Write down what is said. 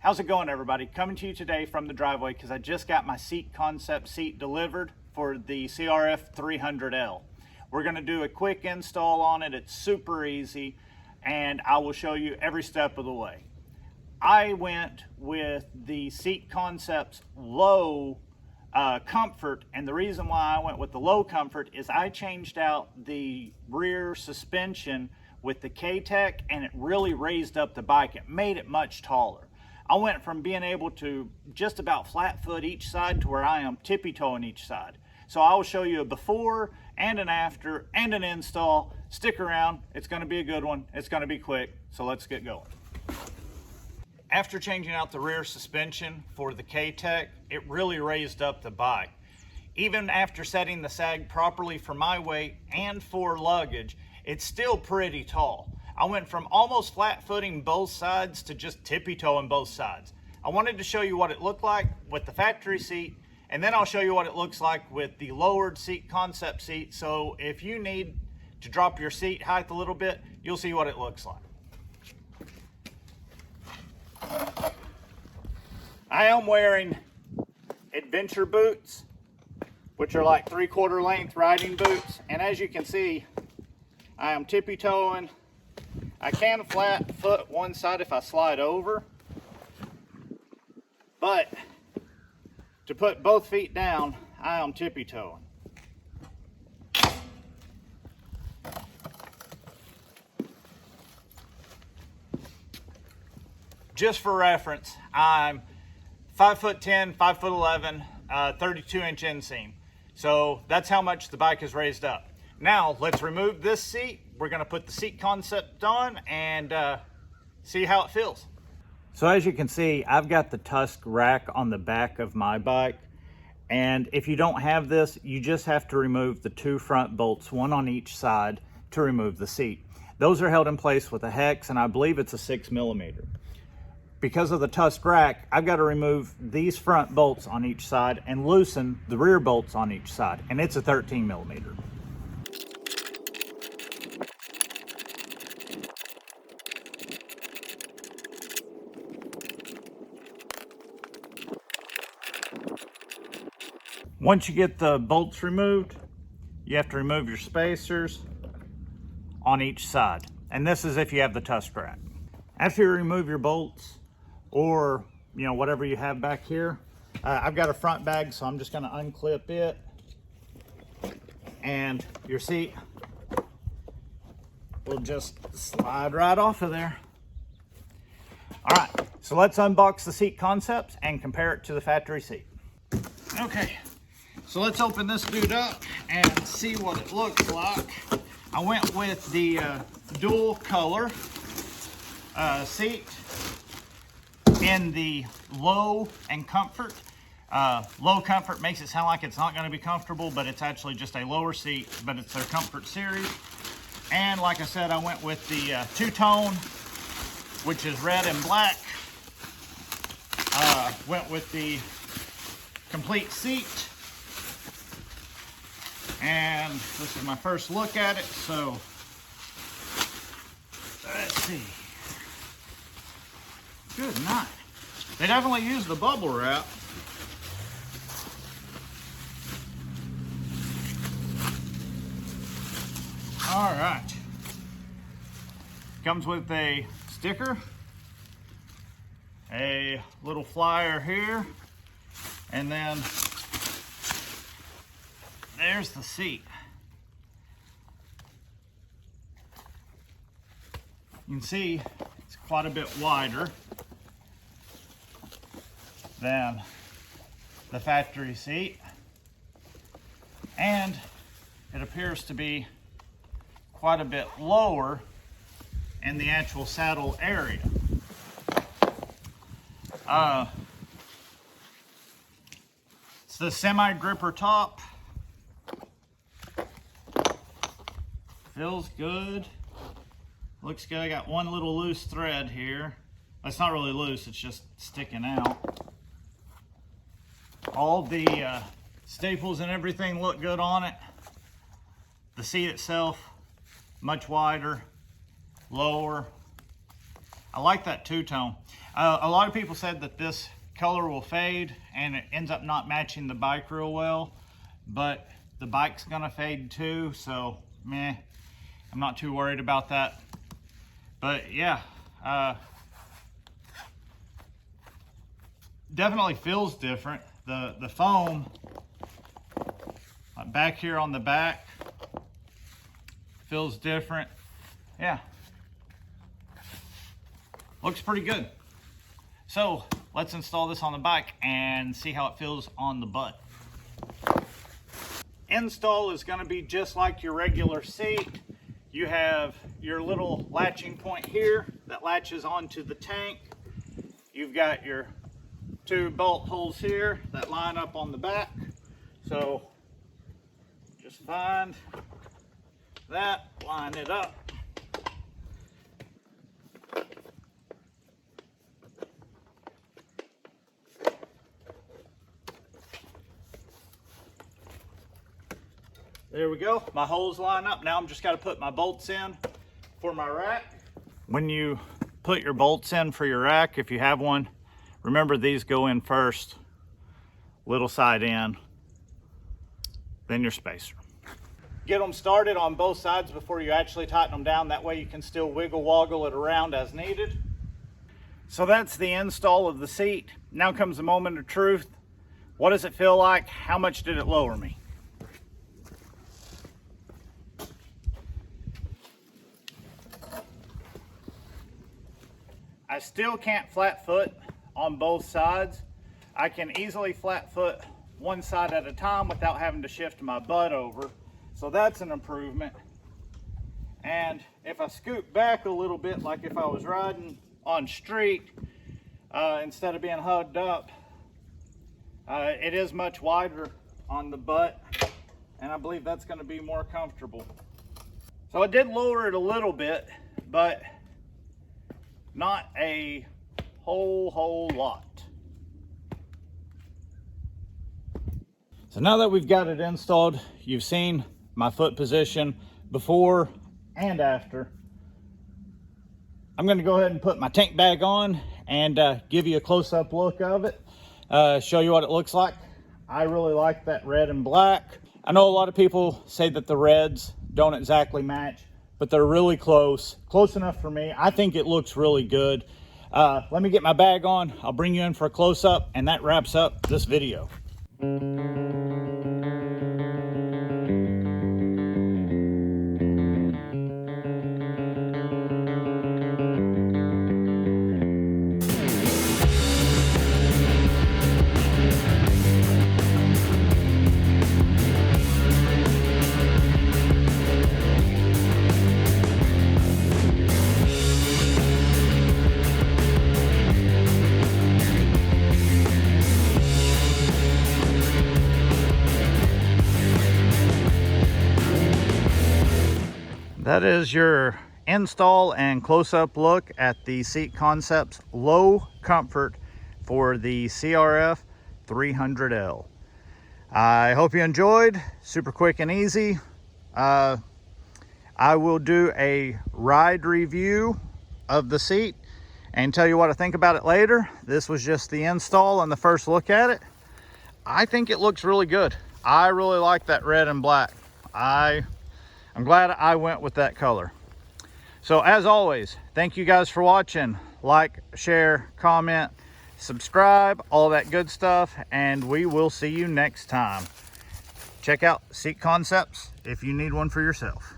How's it going, everybody? Coming to you today from the driveway because I just got my seat concept seat delivered for the CRF300L. We're going to do a quick install on it. It's super easy and I will show you every step of the way. I went with the seat concepts low comfort, and the reason why I went with the low comfort is I changed out the rear suspension with the K-Tech and it really raised up the bike. It made it much taller. I went from being able to just about flat foot each side to where I am tippy-toeing each side. So I will show you a before and an after and an install. Stick around, it's going to be a good one. It's going to be quick, so let's get going. After changing out the rear suspension for the K-Tech, it really raised up the bike. Even after setting the sag properly for my weight and for luggage, it's still pretty tall. I went from almost flat footing both sides to just tippy-toeing both sides. I wanted to show you what it looked like with the factory seat, and then I'll show you what it looks like with the lowered seat concept seat. So if you need to drop your seat height a little bit, you'll see what it looks like. I am wearing adventure boots, which are like 3/4 length riding boots. And as you can see, I am tippy-toeing. I can flat foot one side if I slide over, but to put both feet down, I am tippy-toeing. Just for reference, I'm 5'10", 5'11", 32-inch inseam. So that's how much the bike is raised up. Now let's remove this seat. We're going to put the seat concept on and see how it feels. So as you can see, I've got the tusk rack on the back of my bike. And if you don't have this, you just have to remove the two front bolts, one on each side, to remove the seat. Those are held in place with a hex, and I believe it's a 6mm. Because of the tusk rack, I've got to remove these front bolts on each side and loosen the rear bolts on each side, and it's a 13mm. Once you get the bolts removed, you have to remove your spacers on each side. And this is if you have the tusk rack. After you remove your bolts, or whatever you have back here, I've got a front bag, so I'm just going to unclip it, and your seat will just slide right off of there. All right, so let's unbox the seat concepts and compare it to the factory seat. Okay, so let's open this dude up and see what it looks like. I went with the dual color seat in the low and comfort. Low comfort makes it sound like it's not going to be comfortable, but it's actually just a lower seat, but it's their comfort series. And like I said, I went with the two-tone, which is red and black. Went with the complete seat, and this is my first look at it, so let's see. Good night. They definitely used the bubble wrap. All right. Comes with a sticker, a little flyer here, and then there's the seat. You can see it's quite a bit wider than the factory seat, and it appears to be quite a bit lower in the actual saddle area. It's the semi-gripper top. Feels good. Looks good. I got one little loose thread here. It's not really loose, it's just sticking out. All the staples and everything look good on it. The seat itself, much wider, lower. I like that two-tone. A lot of people said that this color will fade and it ends up not matching the bike real well, but the bike's gonna fade too, so meh, I'm not too worried about that. But yeah, definitely feels different. The foam back here on the back feels different. Yeah, looks pretty good. So let's install this on the bike and see how it feels on the butt. Install is going to be just like your regular seat. You have your little latching point here that latches onto the tank. You've got your two bolt holes here that line up on the back. So just find that, line it up. There we go, my holes line up. Now I'm just got to put my bolts in for my rack. When you put your bolts in for your rack, if you have one, remember these go in first, little side in, then your spacer. Get them started on both sides before you actually tighten them down. That way you can still wiggle woggle it around as needed. So that's the install of the seat. Now comes the moment of truth. What does it feel like? How much did it lower me? I still can't flat foot on both sides. I can easily flat foot one side at a time without having to shift my butt over. So that's an improvement. And if I scoot back a little bit, like if I was riding on street, instead of being hugged up, it is much wider on the butt, and I believe that's going to be more comfortable. So I did lower it a little bit, but not a whole lot. So now that we've got it installed, you've seen my foot position before and after. I'm going to go ahead and put my tank bag on and give you a close-up look of it, show you what it looks like. I really like that red and black. I know a lot of people say that the reds don't exactly match, but they're really close enough for me. I think it looks really good. Let me get my bag on. I'll bring you in for a close-up, and that wraps up this video. That is your install and close-up look at the Seat Concepts Low Comfort for the CRF 300L. I hope you enjoyed. Super quick and easy. I will do a ride review of the seat and tell you what I think about it later. This was just the install and the first look at it. I think it looks really good. I really like that red and black. I'm glad I went with that color. So as always, thank you guys for watching. Like, share, comment, subscribe, all that good stuff, and we will see you next time. Check out Seat Concepts if you need one for yourself.